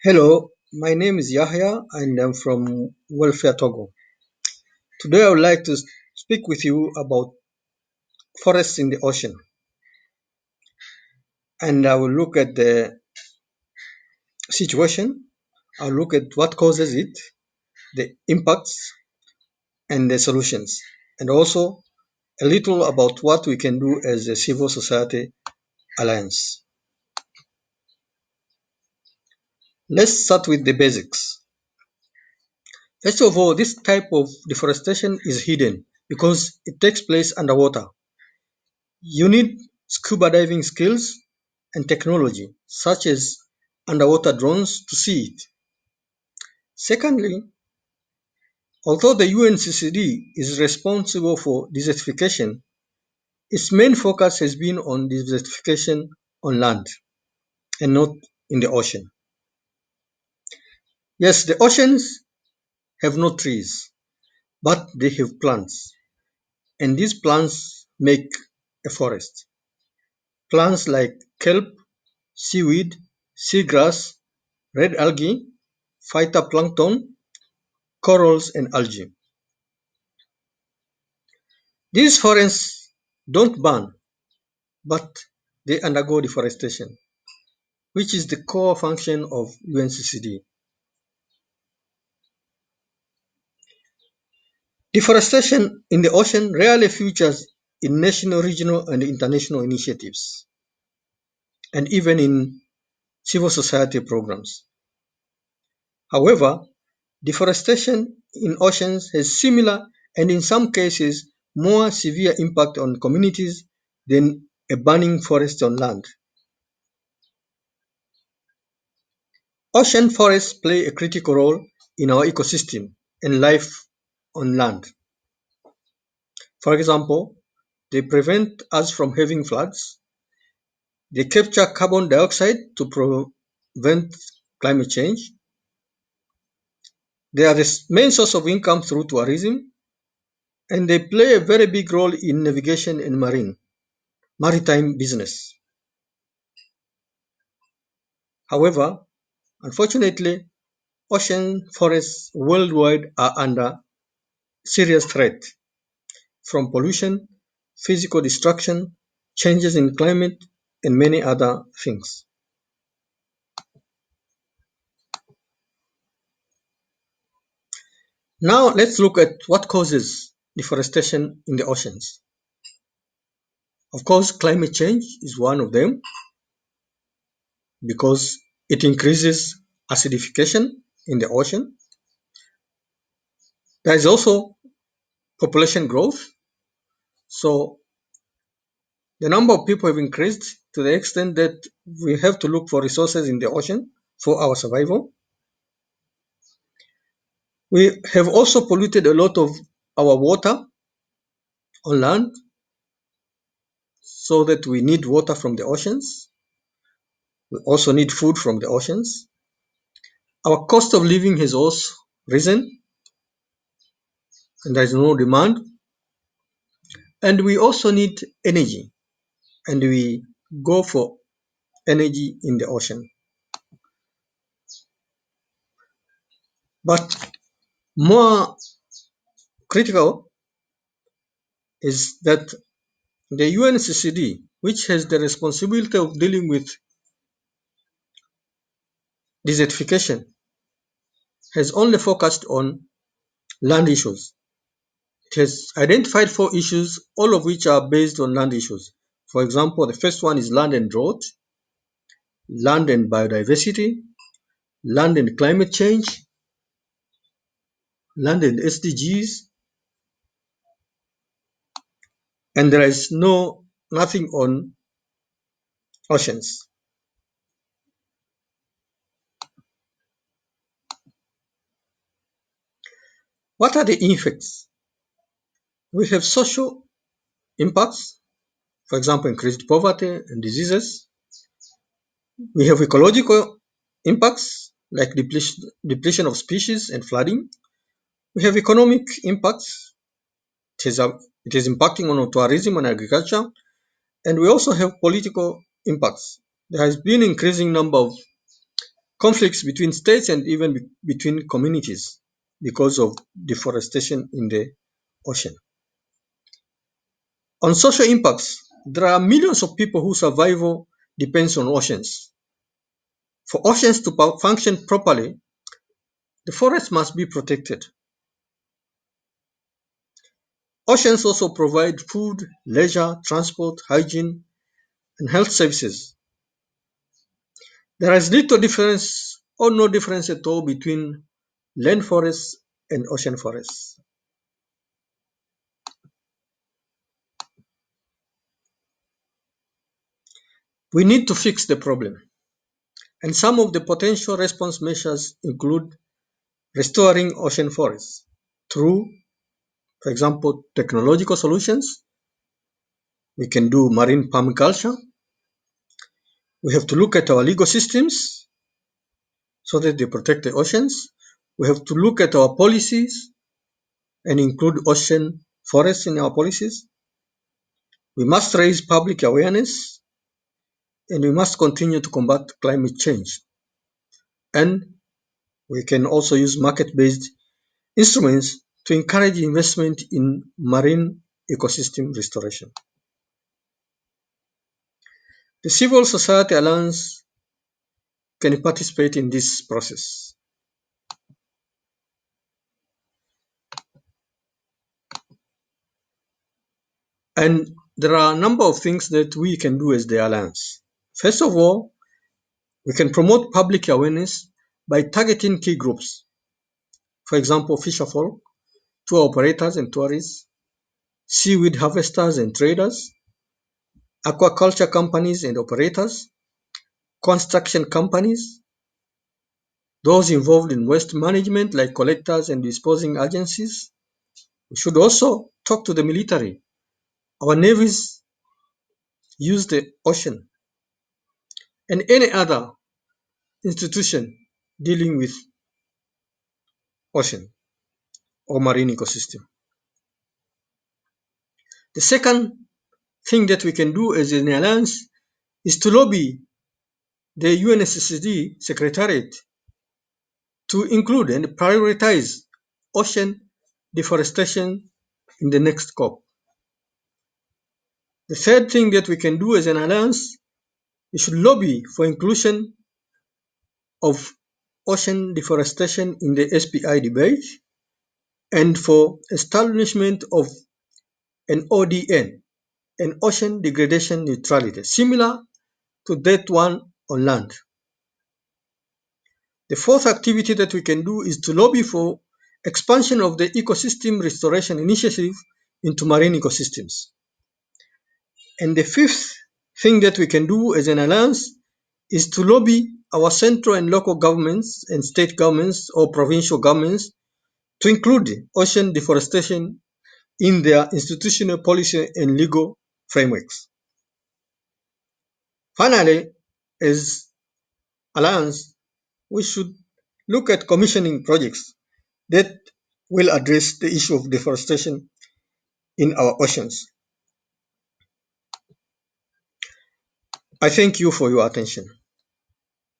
Hello, my name is Yahya and I'm from Welfare Togo. Today I would like to speak with you about forests in the ocean, and I will look at the situation, I'll look at what causes it, the impacts and the solutions, and also a little about what we can do as a civil society alliance. Let's start with the basics. First of all, this type of deforestation is hidden because it takes place underwater. You need scuba diving skills and technology, such as underwater drones, to see it. Secondly, although the UNCCD is responsible for desertification, its main focus has been on desertification on land and not in the ocean. Yes, the oceans have no trees, but they have plants, and these plants make a forest. Plants like kelp, seaweed, seagrass, red algae, phytoplankton, corals, and algae. These forests don't burn, but they undergo deforestation, which is the core function of UNCCD. Deforestation in the ocean rarely features in national, regional, and international initiatives, and even in civil society programs. However, deforestation in oceans has similar and in some cases more severe impact on communities than a burning forest on land. Ocean forests play a critical role in our ecosystem and life on land. For example, they prevent us from having floods, they capture carbon dioxide to prevent climate change, they are the main source of income through tourism, and they play a very big role in navigation and maritime business. However, unfortunately, ocean forests worldwide are under serious threat from pollution, physical destruction, changes in climate, and many other things. Now let's look at what causes deforestation in the oceans. Of course, climate change is one of them because it increases acidification in the ocean. There is also population growth. So the number of people have increased to the extent that we have to look for resources in the ocean for our survival. We have also polluted a lot of our water on land so that we need water from the oceans. We also need food from the oceans. Our cost of living has also risen and there is no demand. And we also need energy and we go for energy in the ocean. But more critical is that the UNCCD, which has the responsibility of dealing with desertification, has only focused on land issues. It has identified 4 issues, all of which are based on land issues. For example, the first one is land and drought, land and biodiversity, land and climate change, land and SDGs, and there is nothing on oceans. What are the effects? We have social impacts, for example, increased poverty and diseases. We have ecological impacts like depletion of species and flooding. We have economic impacts. It is impacting on tourism and agriculture. And we also have political impacts. There has been increasing number of conflicts between states and even between communities because of deforestation in the ocean. On social impacts, there are millions of people whose survival depends on oceans. For oceans to function properly, the forests must be protected. Oceans also provide food, leisure, transport, hygiene, and health services. There is little difference or no difference at all between land forests and ocean forests. We need to fix the problem, and some of the potential response measures include restoring ocean forests through, for example, technological solutions. We can do marine permaculture. We have to look at our legal systems so that they protect the oceans. We have to look at our policies and include ocean forests in our policies. We must raise public awareness, and we must continue to combat climate change. And we can also use market-based instruments to encourage investment in marine ecosystem restoration. The Civil Society Alliance can participate in this process. And there are a number of things that we can do as the Alliance. First of all, we can promote public awareness by targeting key groups. For example, fisherfolk, tour operators and tourists, seaweed harvesters and traders, aquaculture companies and operators, construction companies, those involved in waste management like collectors and disposing agencies. We should also talk to the military. Our navies use the ocean, and any other institution dealing with ocean or marine ecosystem. The second thing that we can do as an alliance is to lobby the UNSCD Secretariat to include and prioritize ocean deforestation in the next COP. The third thing that we can do as an alliance is should lobby for inclusion of ocean deforestation in the SPI debate and for establishment of an ODN, an ocean degradation neutrality, similar to that one on land. The fourth activity that we can do is to lobby for expansion of the ecosystem restoration initiative into marine ecosystems. And the fifth thing that we can do as an alliance is to lobby our central and local governments and state governments or provincial governments to include ocean deforestation in their institutional policy and legal frameworks. Finally, as alliance, we should look at commissioning projects that will address the issue of deforestation in our oceans. I thank you for your attention.